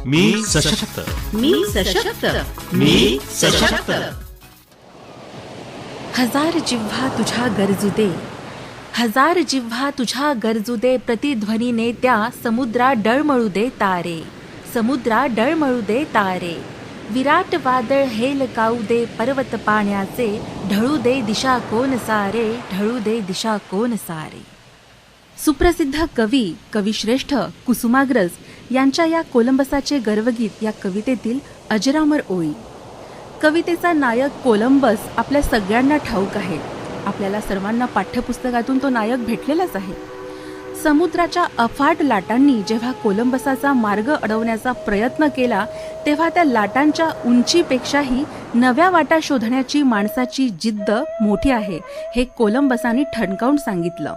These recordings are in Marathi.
मी सशक्त, मी सशक्त, मी सशक्त. हजार जिव्हा तुझ्या गरजू दे, हजार जिव्हा तुझ्या गरजू दे, प्रतिध्वनीने त्या समुद्रा डळमळू दे तारे, समुद्रा डळमळू दे तारे. विराट वादळ हेलकाऊ दे पर्वत पाण्याचे, ढळू दे दिशा कोन सारे, ढळू दे दिशा कोन सारे. सुप्रसिद्ध कवी, कविश्रेष्ठ कुसुमाग्रज यांच्या या कोलंबसाचे गर्वगीत या कवितेतील अजरामर ओळी. कवितेचा नायक कोलंबस आपल्या सगळ्यांना ठाऊक आहे. आपल्याला सर्वांना पाठ्यपुस्तकातून तो नायक भेटलेलाच आहे. समुद्राच्या अफाट लाटांनी जेव्हा कोलंबसाचा मार्ग अडवण्याचा प्रयत्न केला, तेव्हा त्या लाटांच्या उंचीपेक्षाही नव्या वाटा शोधण्याची माणसाची जिद्द मोठी आहे, हे कोलंबसाने ठणकावून सांगितलं.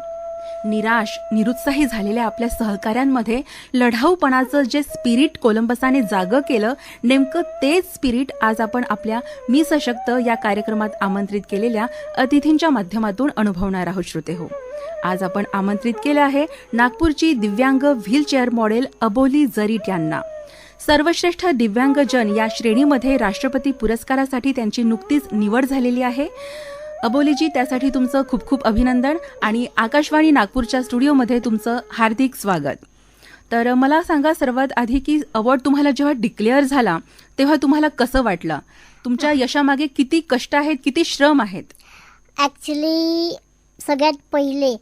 निराश, निरुत्साही झालेल्या आपल्या सहकाऱ्यांमध्ये लढाऊपणाचं जे स्पिरिट कोलंबसाने जागं केलं, नेमकं तेच स्पिरिट आज आपण आपल्या मी सशक्त या कार्यक्रमात आमंत्रित केलेल्या अतिथींच्या माध्यमातून अनुभवणार आहोत. श्रोते हो, आज आपण आमंत्रित केलं आहे नागपूरची दिव्यांग व्हीलचेअर मॉडेल अबोली जरीट यांना. सर्वश्रेष्ठ दिव्यांगजन या श्रेणीमध्ये राष्ट्रपती पुरस्कारासाठी त्यांची नुकतीच निवड झालेली आहे. अबोलीजी, त्यासाठी तुमचं खूप खूप अभिनंदन आणि आकाशवाणी नागपूरच्या स्टुडिओमध्ये तुमचं हार्दिक स्वागत. तर मला सांगा सर्वात आधी की अवॉर्ड तुम्हाला जेव्हा डिक्लेअर झाला तेव्हा तुम्हाला कसं वाटलं? तुमच्या यशामागे किती कष्ट आहेत, किती श्रम आहेत? ॲक्च्युली सगळ्यात पहिले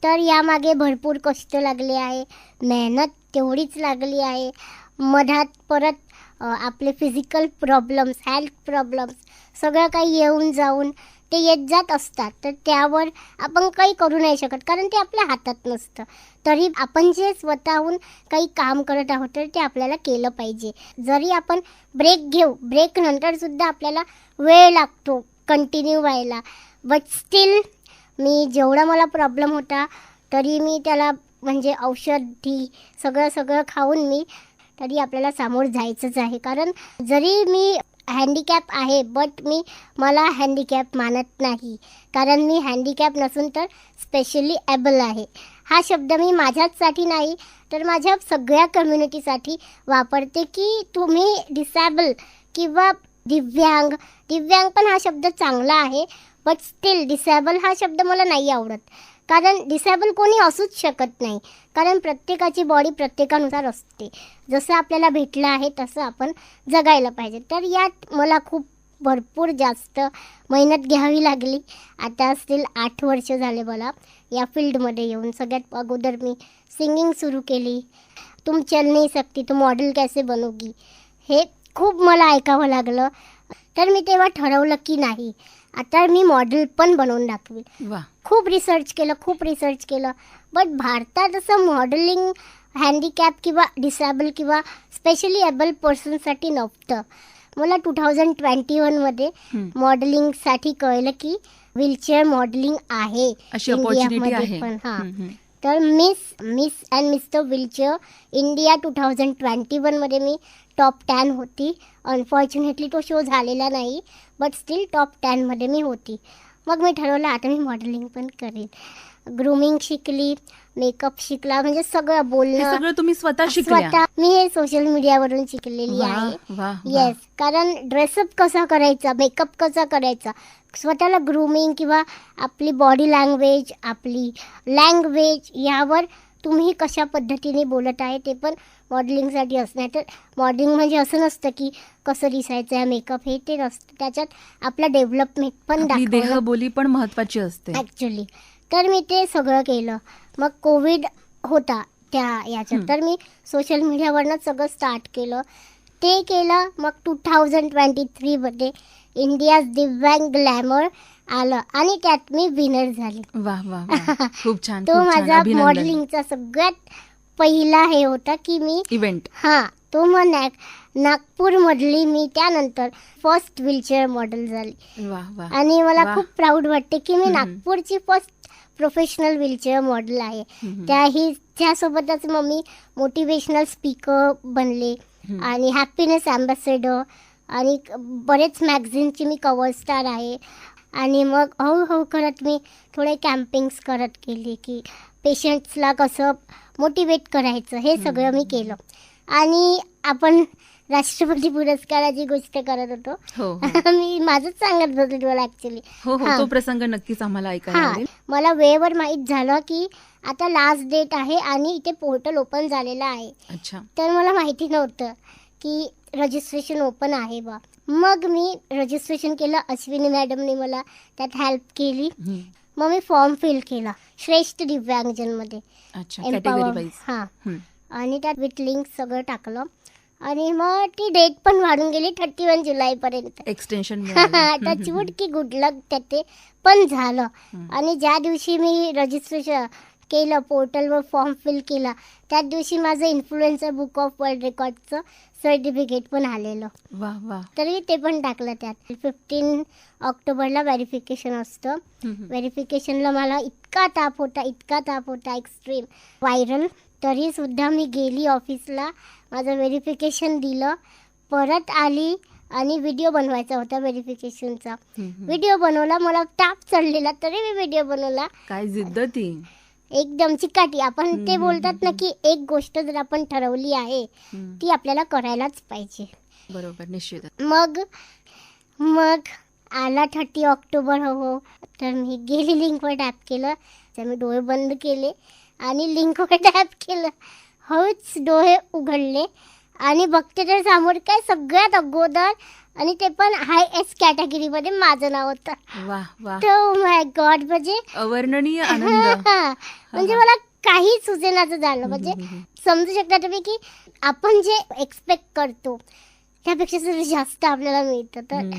तर यामागे भरपूर कष्ट लागले आहे, मेहनत तेवढीच लागली आहे. मधात परत आपले फिजिकल प्रॉब्लेम्स, हेल्थ प्रॉब्लेम्स सगळं काही येऊन जाऊन ते येत जात असतात. तर त्यावर आपण काही करू नाही शकत, कारण ते आपल्या हातात नसतं. तरी आपण जे स्वतःहून काही काम करत आहोत तर ते आपल्याला केलं पाहिजे. जरी आपण ब्रेक घेऊ, ब्रेक नंतरसुद्धा आपल्याला वेळ लागतो कंटिन्यू व्हायला. बट स्टील मी जेवढा मला प्रॉब्लेम होता तरी मी त्याला म्हणजे औषधी सगळं खाऊन मी तरी आपल्याला सामोर जायचंच आहे. कारण जरी मी हँडिकॅप आहे बट मला हँडिकॅप मानत नाही, कारण मी हँडिकॅप नसून तर स्पेशली एबल आहे. हा शब्द मी माझ्याचसाठी नाही तर माझ्या सगळ्या कम्युनिटीसाठी वापरते की तुम्ही डिसेबल किंवा दिव्यांग पण हा शब्द चांगला आहे, बट स्टील डिसेबल हा शब्द मला नाही आवडत. कारण डिसेबल कोणी असूच शकत नाही, कारण प्रत्येकाची बॉडी प्रत्येकानुसार असते. जसं आपल्याला भेटलं आहे तसं आपण जगायला पाहिजे. तर यात मला खूप भरपूर जास्त मेहनत घ्यावी लागली. आता स्टील 8 वर्ष झाले मला या फील्डमध्ये येऊन. सगळ्यात अगोदर मी सिंगिंग सुरू केली. तुम चल नहीं सकती तो मॉडेल कैसे बनोगी, हे खूप मला ऐकावं लागलं. तर मी तेव्हा ठरवलं की नाही, आता मी मॉडेल पण बनवून दाखवेल. खूप रिसर्च केलं बट भारतात असं मॉडेलिंग हँडिकॅप किंवा डिसेबल किंवा स्पेशली एबल पर्सनसाठी नव्हतं. मला 2021मध्ये मॉडेलिंगसाठी कळलं की व्हीलचेअर मॉडेलिंग आहे इंडियामध्ये पण. तर miss and mister wheelchair India 2021मध्ये मी टॉप 10 होती. अनफॉर्च्युनेटली तो शो झालेला नाही, बट स्टील टॉप 10मध्ये मी होती. मग मी ठरवलं आता मी मॉडेलिंग पण करेन. ग्रूमिंग शिकली, मेकअप शिकला, म्हणजे सगळं बोलणं सगळं तुम्ही स्वतः शिकल्या? मी हे सोशल मीडियावरून शिकलेली आहे. येस, कारण ड्रेसअप कसा करायचा, मेकअप कसा करायचा, स्वतःला ग्रूमिंग किंवा आपली बॉडी लँग्वेज, आपली लँग्वेज यावर तुम्ही कशा पद्धतीने बोलत आहे ते पण मॉडेलिंगसाठी असणार. तर मॉडेलिंग म्हणजे असं नसतं की कसं दिसायचं आहे, मेकअप हे ते नसतं, त्याच्यात आपलं डेव्हलपमेंट पण देहबोली पण महत्त्वाची असते ॲक्च्युली. तर मी ते सगळं केलं. मग कोविड होता त्या याच्यात, तर मी सोशल मीडियावरनंच सगळं स्टार्ट केलं. ते केलं. मग 2023मध्ये इंडियाज दिव्यांग ग्लॅमर आलं आणि त्यात मी विनर झाली. खूप छान. तो माझा मॉडेलिंगचा सगळ्यात पहिला हे होता की मी इव्हेंट. तो मग नागपूरमधली मी त्यानंतर फर्स्ट व्हीलचेअर मॉडेल झाली. आणि मला खूप प्राऊड वाटते की मी नागपूरची फर्स्ट प्रोफेशनल व्हीलचेअर मॉडेल आहे. त्यासोबतच मग मी मोटिवेशनल स्पीकर बनले आणि हॅपीनेस ॲम्बॅसेडर आणि बरेच मॅगझिनची मी कव्हर स्टार आहे. आणि मग हळूहळू करत मी थोडे कॅम्पिंग्स करत गेली की पेशंट्सला कसं मोटिवेट करायचं हे सगळं मी केलं. आणि आपण राष्ट्रपती पुरस्काराची गोष्ट करत होतो. हो मी माझंच सांगत होते तुम्हाला ऍक्च्युली. हो हो तो प्रसंग नक्कीच आम्हाला ऐकायला हा, आवडेल. मला वेळेवर माहीत झालं की आता लास्ट डेट आहे आणि इथे पोर्टल ओपन झालेलं आहे. अच्छा. तर मला माहिती नव्हतं की रजिस्ट्रेशन ओपन आहे बा. मग मी रजिस्ट्रेशन केलं. अश्विनी मॅडमने मला त्यात हेल्प केली. मग मी फॉर्म फिल केला श्रेष्ठ दिव्यांगजनमध्ये. अच्छा. Empower. Category wise. हां. आणि त्यात विथ लिंक सगळं टाकलं आणि मग ती डेट पण वाढून गेली 31 जुलैपर्यंत. एक्सटेन्शन त्याची की गुड लक ते पण झालं. आणि ज्या दिवशी मी रजिस्ट्रेशन केलं पोर्टलवर फॉर्म फिल केला त्याच दिवशी माझं इन्फ्लुएन्सर बुक ऑफ वर्ल्ड रेकॉर्डचं सर्टिफिकेट पण आलेलं. वा वा. तरी ते पण टाकलं त्यात. 15 ऑक्टोबरला व्हेरिफिकेशन असतं. व्हेरिफिकेशनला मला इतका ताप होता एक्स्ट्रीम व्हायरल. तरी सुद्धा मी गेली ऑफिसला, माझं व्हेरिफिकेशन दिलं, परत आली आणि व्हिडिओ बनवायचा होता व्हेरिफिकेशनचा. व्हिडिओ बनवला. मला ताप चढलेला तरी मी व्हिडिओ बनवला. काय जिद्द ती. एकदम चिकाटी. आपण ते बोलतात ना की एक गोष्ट जर आपण ठरवली आहे ती आपल्याला करायलाच पाहिजे. बरोबर. निश्चित. मग आला 30 ऑक्टोबर. हो तर मी गेली लिंकवर टॅप केलं. तर मी डोळे बंद केले आणि लिंकवर टॅप केलं. हळूच डोळे उघडले आणि बघते तर समोर काय सगळ्यात अगोदर आणि ते पण हाय एस कॅटेगरीमध्ये माझं नाव होतं. वा वा. माय गॉड. म्हणजे अवर्णनीय आनंद. म्हणजे मला काही सुचेनाचं झालं. म्हणजे समजू शकता तुम्ही की आपण जे एक्सपेक्ट करतो त्यापेक्षा जर जास्त आपल्याला मिळतं तर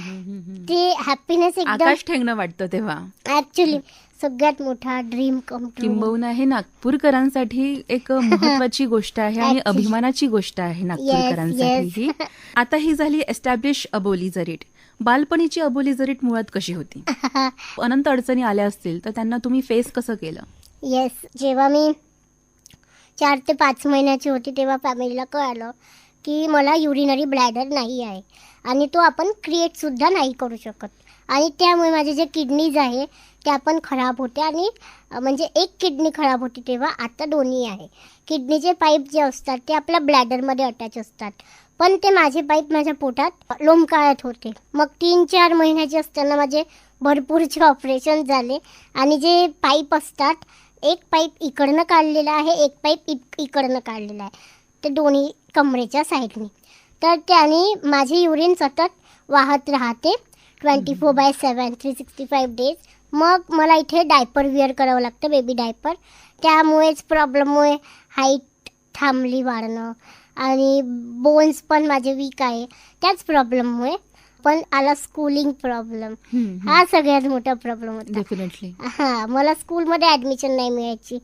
ते हॅपीनेस एकदम आकाश ठेंगणं वाटतं तेव्हा. ऍक्च्युली सगळ्यात मोठा ड्रीम कम ट्रू. किंबहुना हे नागपूरकरांसाठी एक महत्वाची गोष्ट आहे आणि अभिमानाची गोष्ट आहे नागपूरकरांसाठी ही. आता ही झाली एस्टॅब्लिश अबोली जरीट. बालपणीची अबोली जरीट मुळात कशी होती? अनंत अडचणी आल्या असतील तर त्यांना तुम्ही फेस कसं केलं? येस. जेव्हा मी 4 ते 5 महिन्याची होती तेव्हा फॅमिलीला कळालं की मला युरिनरी ब्लॅडर नाही आहे आणि तो आपण क्रिएट सुद्धा नाही करू शकत. आणि त्यामुळे माझे जे किडनीज आहे त्या पण खराब होत्या. आणि म्हणजे एक किडनी खराब होती तेव्हा, आता दोन्ही आहे. किडनीचे पाईप जे असतात ते आपल्या ब्लॅडरमध्ये अटॅच असतात, पण ते माझे पाईप माझ्या पोटात लोंबकाळत होते. मग 3-4 महिन्याचे असताना माझे भरपूरचे ऑपरेशन झाले. आणि जे पाईप असतात, एक पाईप इकडनं काढलेला आहे, एक पाईप इकडनं काढलेला आहे, ते दोन्ही कमरेच्या साईडने. तर त्याने माझे युरिन सतत वाहत राहते 24/7 365 डेज. मग मला इथे डायपर वेअर करावं लागतं, बेबी डायपर. त्यामुळेच प्रॉब्लेममुळे हाईट थांबली वाढणं आणि बोन्स पण माझे वीक आहे त्याच प्रॉब्लेममुळे. पण आला स्कूलिंग प्रॉब्लेम. हा सगळ्यात मोठा प्रॉब्लेम होता. डेफिनेटली. हां, मला स्कूलमध्ये ॲडमिशन नाही मिळायची.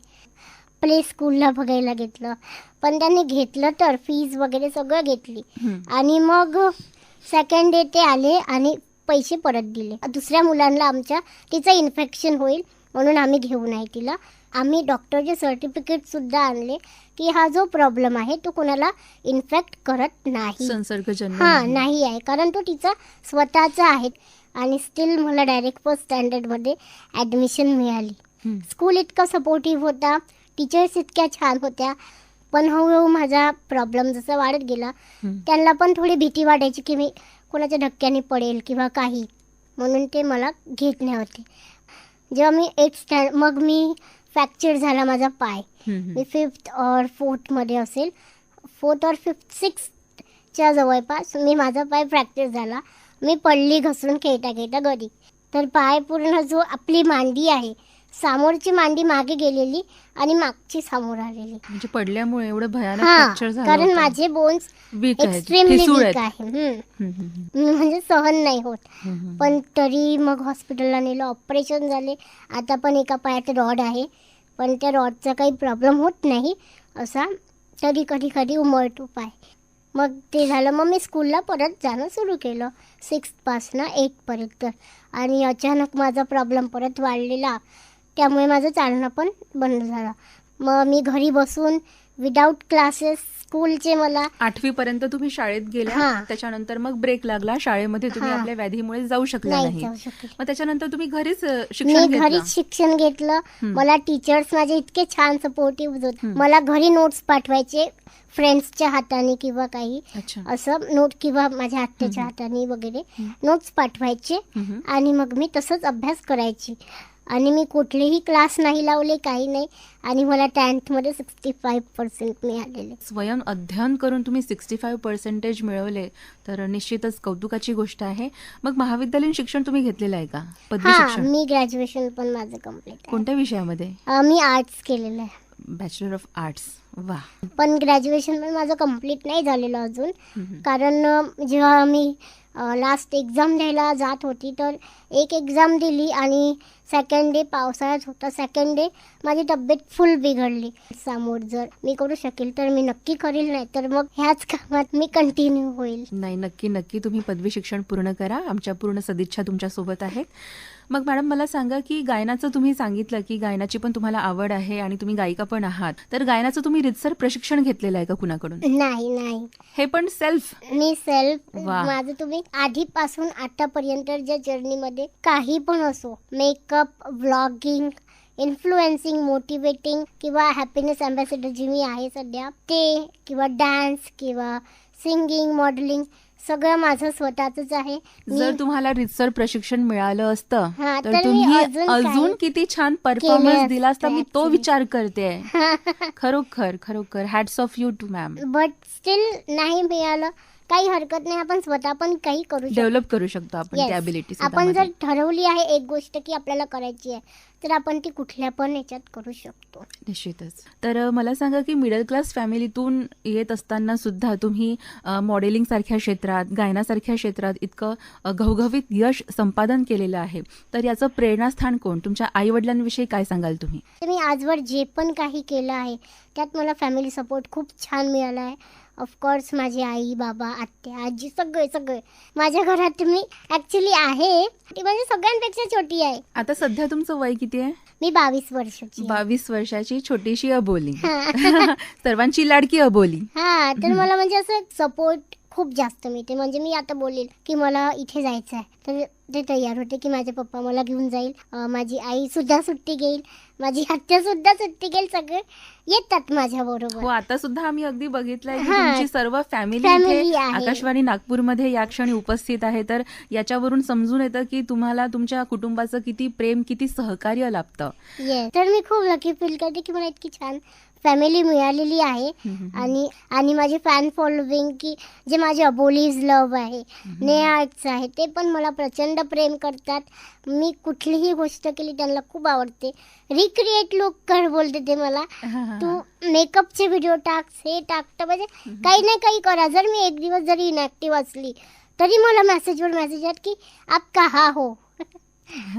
प्ले स्कूलला बघायला घेतलं, पण त्यांनी घेतलं तर फीज वगैरे सगळं घेतली. आणि मग सेकंड डे ते आले आणि पैसे परत दिले. दुसऱ्या मुलांना आमच्या तिचं इन्फेक्शन होईल म्हणून आम्ही घेऊ नाही तिला. आम्ही डॉक्टरचे सर्टिफिकेटसुद्धा आणले की हा जो प्रॉब्लेम आहे तो कोणाला इन्फेक्ट करत नाही, संसर्गजन्य नाही आहे, कारण तो तिचा स्वतःचा आहे. आणि स्टील मला डायरेक्ट फर्स्ट स्टँडर्डमध्ये ॲडमिशन मिळाली. स्कूल इतका सपोर्टिव्ह होता, टीचर्स इतक्या छान होत्या. पण हळूहळू माझा प्रॉब्लेम जसा वाढत गेला त्यांना पण थोडी भीती वाटायची की मी कोणाच्या धक्क्याने पडेल किंवा काही, म्हणून ते मला घेत नाही होते. जेव्हा मी 8th मग मी फ्रॅक्चर झाला माझा पाय. मी 5th or 4th मध्ये असेल, 4th or 5th 6th जवळपास माझा पाय फ्रॅक्चर झाला. मी पडली घसरून खेळता घरी. तर पाय पूर्ण जो आपली मांडी आहे, समोरची मांडी मागे गेलेली आणि मागची समोर आलेली. म्हणजे पडल्यामुळे एवढं भयानक फ्रॅक्चर झालं कारण माझे बोन्स एक्स्ट्रीमली वीक आहे. म्हणजे सहन नाही होत. पण तरी मग हॉस्पिटलला नेलं, ऑपरेशन झाले. आता पण एका पायात रॉड आहे, पण त्या रॉडचा काही प्रॉब्लेम होत नाही असा. तरी कधी उमळतो पाय. मग ते झालं. मग मी स्कूलला परत जाणं सुरू केलं 6th पासून 8th पर्यंत. आणि अचानक माझा प्रॉब्लेम परत वाढलेला, त्यामुळे माझं चालणं पण बंद झालं. मग मी घरी बसून विदाऊट क्लासेस स्कूलचे मला 8वी पर्यंत तुम्ही शाळेत गेल्या, हा. त्याच्यानंतर मग ब्रेक लागला शाळेमध्ये, तुम्ही हा. आपल्या व्याधीमुळे जाऊ शकला नाही नाही. जाऊ शकले. मग त्याच्यानंतर तुम्ही घरीच मी शिक्षण घेतलं. घरीच शिक्षण घेतलं. मला टीचर्स माझे इतके छान सपोर्टिव्ह होते. मला घरी नोट्स पाठवायचे फ्रेंड्सच्या हाताने किंवा काही अच्छा. असं नोट किंवा माझ्या आत्याच्या हाताने वगैरे नोट्स पाठवायचे आणि मग मी तसंच अभ्यास करायची. आणि मी कुठलेही क्लास नाही लावले, काही नाही. आणि मला 10th मध्ये 65% मिळालेले. स्वयं अध्ययन करून तुम्ही 65% मिळवले तर निश्चितच कौतुकाची गोष्ट आहे. मग महाविद्यालयीन शिक्षण तुम्ही घेतलेलं आहे का? पदवी हा, शिक्षण मी ग्रॅज्युएशन पण माझं कम्प्लीट कोणत्या विषयामध्ये? मी आर्ट्स केलेलं आहे. Bachelor of arts. वा. पण ग्रॅज्युएशन पण माझं कम्प्लीट नाही झालेलं अजून. कारण जेव्हा मी लास्ट एक्झाम द्यायला जात होती तर एक एक्झाम दिली आणि सेकंड डे पावसाळ्यात होता. सेकंड डे माझी तब्येत फुल बिघडली. समोर जर मी करू शकेल तर मी नक्की करेल, नाही तर मग ह्याच कामात मी कंटिन्यू होईल. नाही, नक्की नक्की तुम्ही पदवी शिक्षण पूर्ण करा. आमच्या पूर्ण सदिच्छा तुमच्या सोबत आहेत. मग मॅडम मला सांगा की गायनाचं तुम्ही सांगितलं की गायनाची पण तुम्हाला आवड आहे आणि तुम्ही गायिका पण आहात, तर गायनाचं तुम्ही रितसर प्रशिक्षण घेतलेलं आहे का कुणाकडून? नाही, हे पण सेल्फ? मी सेल्फ. वा. माझं तुम्ही आधीपासून आतापर्यंतच्या जर्नीमध्ये काही पण असो, मेकअप, व्लॉगिंग, इन्फ्लुएन्सिंग, मोटिवेटिंग किंवा हॅपीनेस अँबॅसेडर जी मी आहे सध्या ते, किंवा डान्स किंवा सिंगिंग, मॉडेलिंग, सगळं माझं स्वतःच आहे. जर तुम्हाला रितसर प्रशिक्षण मिळालं असतं हा, तर तर मी तुम्ही अजून अजून काही किती छान परफॉर्मन्स केले दिला असता, मी तो असते विचार करते. खरोखर hats off you to ma'am. But still नाही मिळालं, काही हरकत नाही. आपण स्वतः पण काही करू शकतो, डेव्हलप करू शकतो आपण Yes. ती ॲबिलिटी. आपण जर ठरवली आहे एक गोष्ट की आपल्याला करायची आहे तर आपण ती कुठल्या पण याच्यात करू शकतो. निश्चितच. तर मला सांगा की मिडल क्लास फॅमिलीतून येत असताना सुद्धा तुम्ही मॉडेलिंग सारख्या क्षेत्रात, गायनासारख्या क्षेत्रात इतकं घवघवीत यश संपादन केलेलं आहे, तर याचं प्रेरणास्थान कोण? तुमच्या आई वडिलांविषयी काय सांगाल तुम्ही? मी आजवर जे पण काही केलं आहे त्यात मला फॅमिली सपोर्ट खूप छान मिळाला आहे. ऑफकोर्स माझी आई, बाबा, आत्या, आजी सगळे माझ्या घरात मी ॲक्च्युली आहे ती म्हणजे सगळ्यांपेक्षा छोटी आहे. आता सध्या तुमचं वय किती आहे? मी 22 वर्षाची. 22 वर्षाची छोटीशी अबोली. हा. सर्वांची लाडकी अबोली. हा, तर मला म्हणजे असं सपोर्ट खूप जास्त मिळते. म्हणजे मी आता बोलेल की मला इथे जायचं आहे तर ते तयार होते की माझे पप्पा मला घेऊन जाईल, माझी आई सुद्धा सुट्टी घेईल, माझी आत्या सुद्धा सुट्टी घेईल, सगळे येतात माझ्या बरोबर. हो, आता सुद्धा आम्ही अगदी बघितलंय की हा. तुमची सर्व फॅमिली Family इथे आहे. आकाशवाणी नागपूरमध्ये या क्षणी उपस्थित आहे. तर याच्यावरून समजून येतं की तुम्हाला तुमच्या कुटुंबाचं किती प्रेम, किती सहकार्य लाभतं. येस, तर मी खूप लकी फील करते की मला इतकी छान फॅमिली मिळालेली आहे. आणि माझी फॅन फॉलोविंग की जे माझे अबोलीज लव्ह आहे, नेहार्ट्स आहे, ते पण मला प्रचंड प्रेम करतात. मी कुठलीही गोष्ट केली त्यांना खूप आवडते. रिक्रिएट लुक कर बोलते ते मला, तू मेकअपचे व्हिडिओ टाक, हे टाकतं, म्हणजे काही ना काही करा. जर मी एक दिवस जरी इनॅक्टिव्ह असली तरी मला मेसेजवर मेसेज आहेत की आप कहा हो.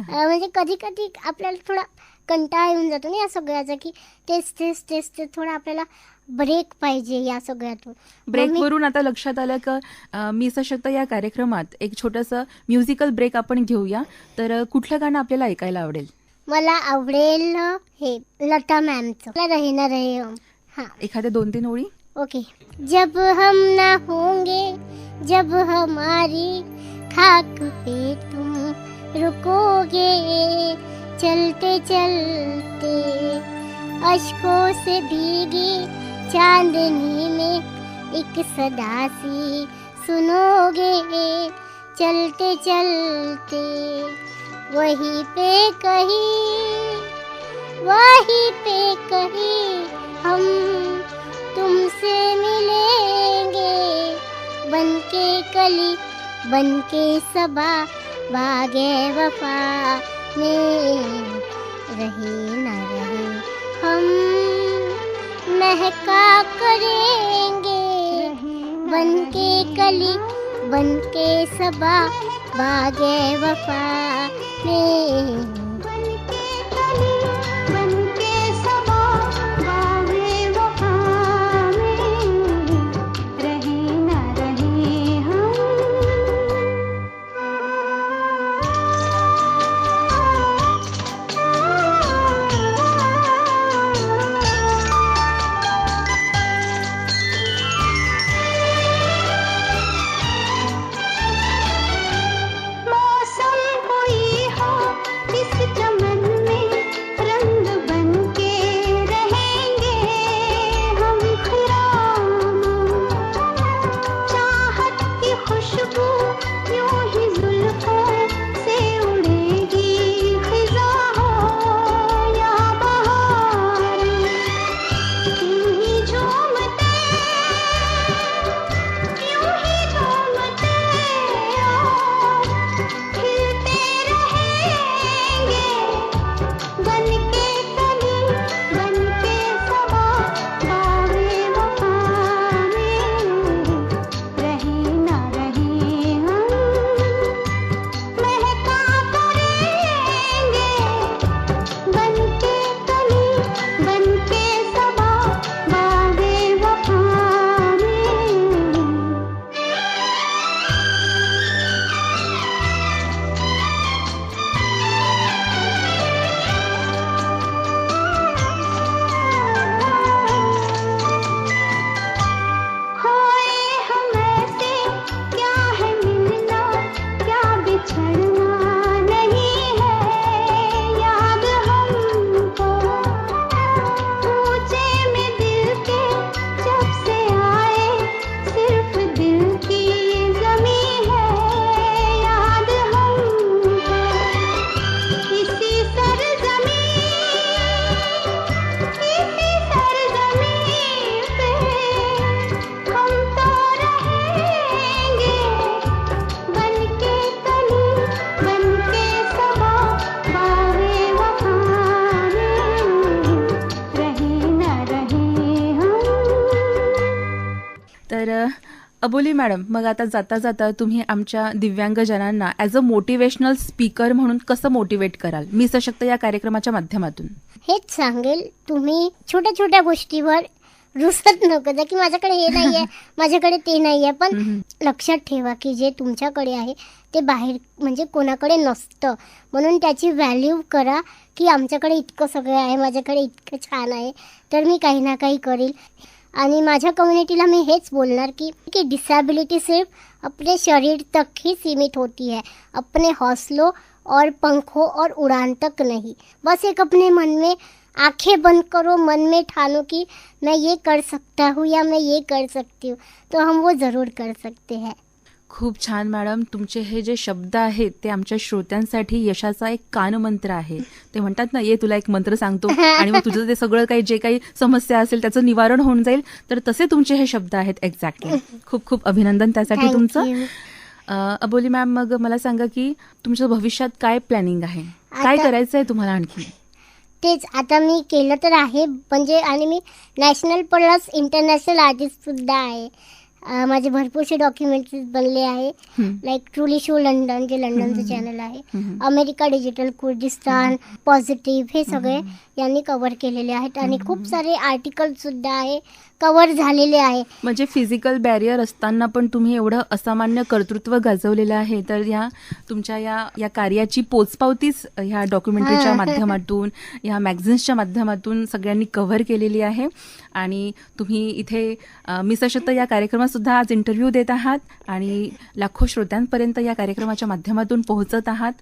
म्हणजे कधी कधी आपल्याला थोडा कंटाळा येऊन जातो ना या सगळ्याचा की तेच थोडा आपल्याला ब्रेक पाहिजे या सगळ्यातून. ब्रेकवरून आता लक्षात आलं का मी सशक्त या कार्यक्रमात एक छोटंसं म्युझिकल ब्रेक आपण घेऊया. तर कुठलं गाणं आपल्याला ऐकायला आवडेल? मला आवडेल हे लता मॅमचं रहे ना रहे हम. हा, एखाद्या 2-3 ओळी. ओके. जब हम ना होंगे, जब हमारी खाक पे तुम रुकोगे, चलते चलते अश्कों से भीगी चांदनी में एक सदा सी सुनोगे, चलते चलते वहीं पे कहीं हम तुमसे मिलेंगे, बनके कली बनके सबा बागे वफा में रहे न रहे हम महका करेंगे, बनके कली बनके सबा बागे वफा में। तर अबोली मॅडम, मग आता जाता जाता तुम्ही आमच्या दिव्यांगजनांना ॲज अ मोटिवेशनल स्पीकर म्हणून कसं मोटिवेट कराल मी सशक्त या कार्यक्रमाच्या माध्यमातून? हेच सांगेल, तुम्ही छोट्या छोट्या गोष्टीवर रुसत नको जा की माझ्याकडे हे नाहीये, माझ्याकडे ते नाहीये. पण लक्षात ठेवा की जे तुमच्याकडे आहे ते बाहेर म्हणजे कोणाकडे नसतं. म्हणून त्याची व्हॅल्यू करा की आमच्याकडे इतकं सगळं आहे, माझ्याकडे इतकं छान आहे, तर मी काही ना काही करील. आणि माझ्या कम्युनिटीला मी हेच बोलणार की डिसेबिलिटी सिर्फ अपने शरीर तक ही सीमित होती है, अपने हौसलों और पंखों और उड़ान तक नहीं. बस एक अपने मन में आंखें बंद करो, मन में ठानो कि मैं ये कर सकता हूँ या मैं ये कर सकती हूँ, तो हम वो ज़रूर कर सकते हैं. खूप छान मॅडम, तुमचे हे जे शब्द आहेत ते आमच्या श्रोत्यांसाठी यशाचा एक कानमंत्र आहे. ते म्हणतात ना, ये तुला एक मंत्र सांगतो आणि मग तुझं ते सगळं काही जे काही समस्या असेल त्याचं निवारण होऊन जाईल. तर तसे तुमचे हे शब्द आहेत एक्झॅक्टली. खूप खूप अभिनंदन त्यासाठी Thank तुमचं. you. अबोली मॅम, मग मला सांगा की तुमच्या भविष्यात काय प्लॅनिंग आहे, काय आता- करायचं आहे तुम्हाला आणखी? तेच आता मी केलं तर आहे म्हणजे, आणि मी नॅशनल प्लस इंटरनॅशनल आर्टिस्ट सुद्धा आहे. माझे भरपूरसे डॉक्युमेंटरीज बनले आहे. लाईक ट्रुली शो लंडन, जे लंडनचं चॅनल आहे, अमेरिका डिजिटल, कुर्दिस्तान, पॉझिटिव्ह, हे सगळे यांनी कव्हर केलेले आहेत. आणि खूप सारे आर्टिकल सुद्धा आहे कव्हर झालेले आहे. म्हणजे फिजिकल बॅरियर असताना पण तुम्ही एवढं असामान्य कर्तृत्व गाजवलेलं आहे. तर या तुमच्या या कार्याची पोचपावतीच ह्या डॉक्युमेंटरीच्या माध्यमातून, ह्या मॅगझिन्सच्या माध्यमातून सगळ्यांनी कव्हर केलेली आहे. आणि तुम्ही इथे मी सशक्त या कार्यक्रमात सुद्धा आज इंटरव्ह्यू देत आहात आणि लाखो श्रोत्यांपर्यंत या कार्यक्रमाच्या माध्यमातून पोहोचत आहात.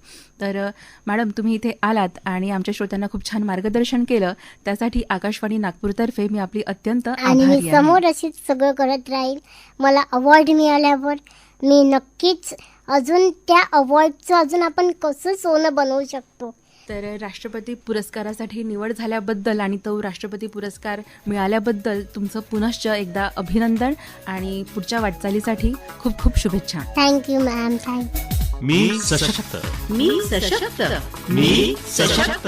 तर मॅडम, तुम्ही इथे आलात आणि आमच्या श्रोत्यांना खूप छान मार्गदर्शन केलं, त्यासाठी आकाशवाणी नागपूरतर्फे मी आपली अत्यंत आणि आभारी मी आहे. समोर अशीच सगळं करत राहील. मला अवॉर्ड मिळाल्यावर मी नक्कीच अजून त्या अवॉर्डचं अजून आपण कसं सोनं बनवू शकतो. तर राष्ट्रपती पुरस्कारासाठी निवड झाल्याबद्दल आणि तो राष्ट्रपती पुरस्कार मिळाल्याबद्दल तुमचं पुनश्च एकदा अभिनंदन आणि पुढच्या वाटचालीसाठी खूप खूप शुभेच्छा. Thank you ma'am, thank you. मी सशक्त. मी सशक्त. मी सशक्त.